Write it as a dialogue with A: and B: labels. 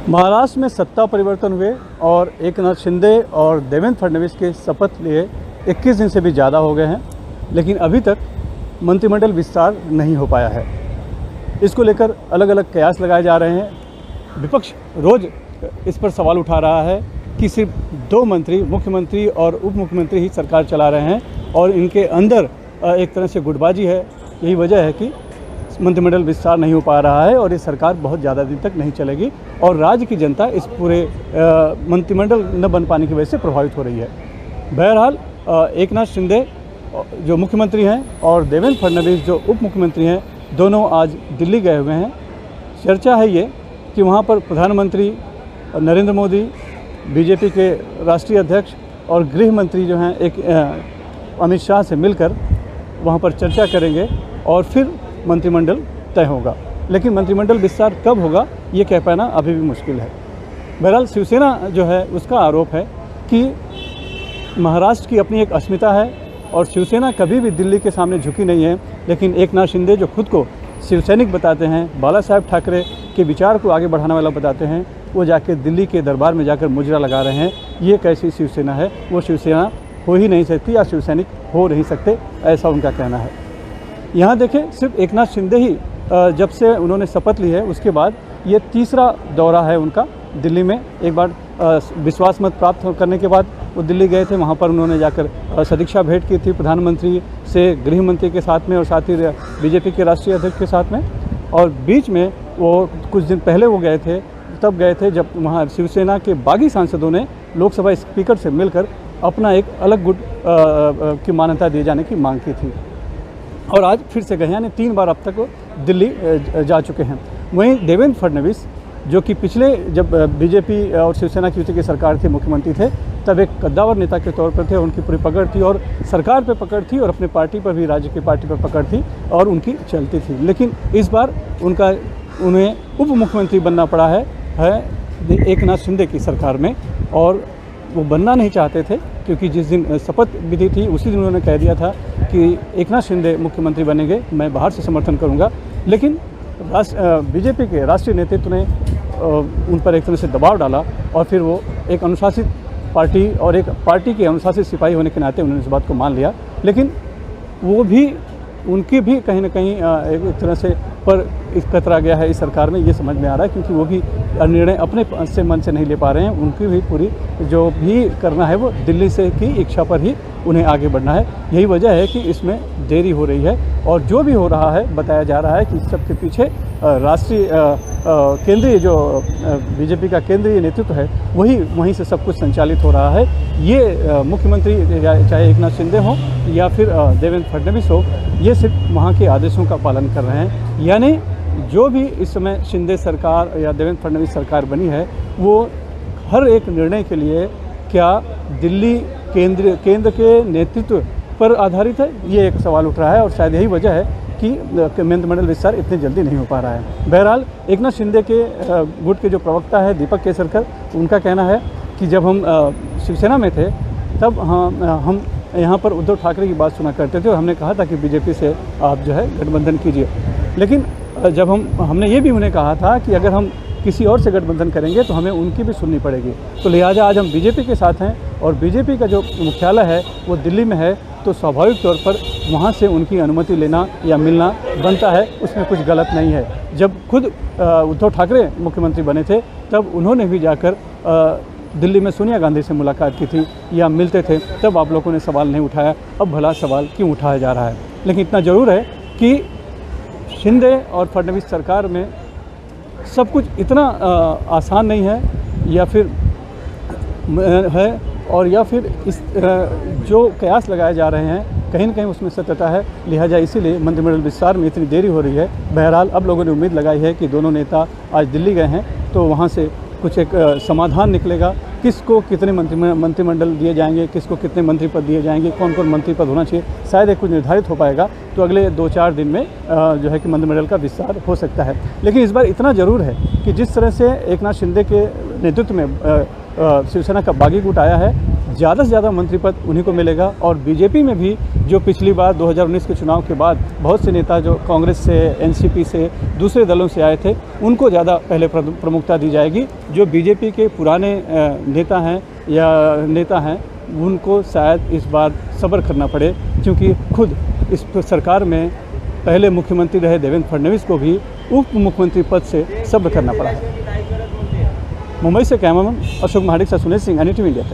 A: महाराष्ट्र में सत्ता परिवर्तन हुए और एकनाथ शिंदे और देवेंद्र फडणवीस के शपथ लिए 21 दिन से भी ज़्यादा हो गए हैं, लेकिन अभी तक मंत्रिमंडल विस्तार नहीं हो पाया है। इसको लेकर अलग अलग कयास लगाए जा रहे हैं। विपक्ष रोज़ इस पर सवाल उठा रहा है कि सिर्फ 2 मंत्री, मुख्यमंत्री और उप मुख्यमंत्री ही सरकार चला रहे हैं और इनके अंदर एक तरह से गुटबाजी है। यही वजह है कि मंत्रिमंडल विस्तार नहीं हो पा रहा है और ये सरकार बहुत ज़्यादा दिन तक नहीं चलेगी और राज्य की जनता इस पूरे मंत्रिमंडल न बन पाने की वजह से प्रभावित हो रही है। बहरहाल एकनाथ शिंदे जो मुख्यमंत्री हैं और देवेंद्र फडणवीस जो उप मुख्यमंत्री हैं, दोनों आज दिल्ली गए हुए हैं। चर्चा है ये कि वहाँ पर प्रधानमंत्री नरेंद्र मोदी, बीजेपी के राष्ट्रीय अध्यक्ष और गृह मंत्री जो हैं एक अमित शाह से मिलकर वहाँ पर चर्चा करेंगे और फिर मंत्रिमंडल तय होगा। लेकिन मंत्रिमंडल विस्तार कब होगा ये कह पाना अभी भी मुश्किल है। बहरहाल शिवसेना जो है उसका आरोप है कि महाराष्ट्र की अपनी एक अस्मिता है और शिवसेना कभी भी दिल्ली के सामने झुकी नहीं है, लेकिन एकनाथ शिंदे जो खुद को शिवसैनिक बताते हैं, बाला साहेब ठाकरे के विचार को आगे बढ़ाने वाला बताते हैं, वो जाके दिल्ली के दरबार में जाकर मुजरा लगा रहे हैं। ये कैसी शिवसेना है? वो शिवसेना हो ही नहीं सकती या शिवसैनिक हो नहीं सकते, ऐसा उनका कहना है। यहाँ देखें, सिर्फ एकनाथ शिंदे ही जब से उन्होंने शपथ ली है उसके बाद ये तीसरा दौरा है उनका दिल्ली में। एक बार विश्वास मत प्राप्त करने के बाद वो दिल्ली गए थे, वहाँ पर उन्होंने जाकर सदिच्छा भेंट की थी प्रधानमंत्री से, गृह मंत्री के साथ में और साथ ही बीजेपी के राष्ट्रीय अध्यक्ष के साथ में। और बीच में वो कुछ दिन पहले वो गए थे, तब गए थे जब वहाँ शिवसेना के बागी सांसदों ने लोकसभा स्पीकर से मिलकर अपना एक अलग गुट की मान्यता दिए जाने की मांग की थी। और आज फिर से गए, यानी 3 बार अब तक वो दिल्ली जा चुके हैं। वहीं देवेंद्र फडणवीस जो कि पिछले जब बीजेपी और शिवसेना की युति की सरकार थी, मुख्यमंत्री थे, तब एक कद्दावर नेता के तौर पर थे। उनकी पूरी पकड़ थी और सरकार पे पकड़ थी और अपने पार्टी पर भी, राज्य की पार्टी पर पकड़ थी और उनकी चलती थी। लेकिन इस बार उन्हें उप मुख्यमंत्री बनना पड़ा है एकनाथ शिंदे की सरकार में, और वो बनना नहीं चाहते थे क्योंकि जिस दिन शपथ विधि थी उसी दिन उन्होंने कह दिया था कि एकनाथ शिंदे मुख्यमंत्री बनेंगे, मैं बाहर से समर्थन करूंगा। लेकिन बीजेपी के राष्ट्रीय नेतृत्व ने उन पर एक तरह से दबाव डाला और फिर वो एक अनुशासित पार्टी और एक पार्टी के अनुशासित सिपाही होने के नाते उन्होंने इस बात को मान लिया। लेकिन वो भी, उनकी भी कहीं ना कहीं एक तरह से पर कतरा गया है इस सरकार में, ये समझ में आ रहा है, क्योंकि वो भी निर्णय अपने से मन से नहीं ले पा रहे हैं। उनकी भी पूरी जो भी करना है वो दिल्ली से की इच्छा पर ही उन्हें आगे बढ़ना है। यही वजह है कि इसमें देरी हो रही है और जो भी हो रहा है बताया जा रहा है कि इस सब के पीछे राष्ट्रीय केंद्रीय जो बीजेपी का केंद्रीय नेतृत्व है वहीं से सब कुछ संचालित हो रहा है। ये मुख्यमंत्री चाहे एकनाथ शिंदे हो या फिर देवेंद्र फडणवीस हो, ये सिर्फ वहाँ के आदेशों का पालन कर रहे हैं। यानी जो भी इस समय शिंदे सरकार या देवेंद्र फडणवीस सरकार बनी है, वो हर एक निर्णय के लिए क्या दिल्ली केंद्र के नेतृत्व पर आधारित है, ये एक सवाल उठ रहा है और शायद यही वजह है कि मंत्रिमंडल विस्तार इतने जल्दी नहीं हो पा रहा है। बहरहाल एकनाथ शिंदे के गुट के जो प्रवक्ता है दीपक केसरकर, उनका कहना है कि जब हम शिवसेना में थे तब हम यहाँ पर उद्धव ठाकरे की बात सुना करते थे और हमने कहा था कि बीजेपी से आप जो है गठबंधन कीजिए। लेकिन जब हमने ये भी उन्हें कहा था कि अगर हम किसी और से गठबंधन करेंगे तो हमें उनकी भी सुननी पड़ेगी, तो लिहाजा आज हम बीजेपी के साथ हैं और बीजेपी का जो मुख्यालय है वो दिल्ली में है, तो स्वाभाविक तौर पर वहाँ से उनकी अनुमति लेना या मिलना बनता है, उसमें कुछ गलत नहीं है। जब खुद उद्धव ठाकरे मुख्यमंत्री बने थे तब उन्होंने भी जाकर दिल्ली में सोनिया गांधी से मुलाकात की थी या मिलते थे, तब आप लोगों ने सवाल नहीं उठाया। अब भला सवाल क्यों उठाया जा रहा है? लेकिन इतना ज़रूर है कि शिंदे और फडणवीस सरकार में सब कुछ इतना आसान नहीं है या फिर है, और या फिर इस जो कयास लगाए जा रहे हैं कहीं न कहीं उसमें सत्यता है। लिहाजा इसीलिए मंत्रिमंडल विस्तार में इतनी देरी हो रही है। बहरहाल अब लोगों ने उम्मीद लगाई है कि दोनों नेता आज दिल्ली गए हैं तो वहाँ से कुछ एक समाधान निकलेगा, किसको कितने मंत्रिमंडल दिए जाएंगे, किसको कितने मंत्री पद दिए जाएंगे, कौन कौन मंत्री पद होना चाहिए, शायद एक कुछ निर्धारित हो पाएगा। तो अगले 2-4 दिन में जो है कि मंत्रिमंडल का विस्तार हो सकता है। लेकिन इस बार इतना ज़रूर है कि जिस तरह से एकनाथ शिंदे के नेतृत्व में शिवसेना का बागी गुट आया है, ज़्यादा से ज़्यादा मंत्री पद उन्हीं को मिलेगा और बीजेपी में भी जो पिछली बार 2019 के चुनाव के बाद बहुत से नेता जो कांग्रेस से, एनसीपी से, दूसरे दलों से आए थे, उनको ज़्यादा पहले प्रमुखता दी जाएगी। जो बीजेपी के पुराने नेता हैं उनको शायद इस बार सब्र करना पड़े, क्योंकि खुद इस सरकार में पहले मुख्यमंत्री रहे देवेंद्र फडणवीस को भी उप मुख्यमंत्री पद से सब्र करना पड़ा। मुंबई से कैमरामैन अशोक महाडिक से सुनील सिंह, NDTV इंडिया।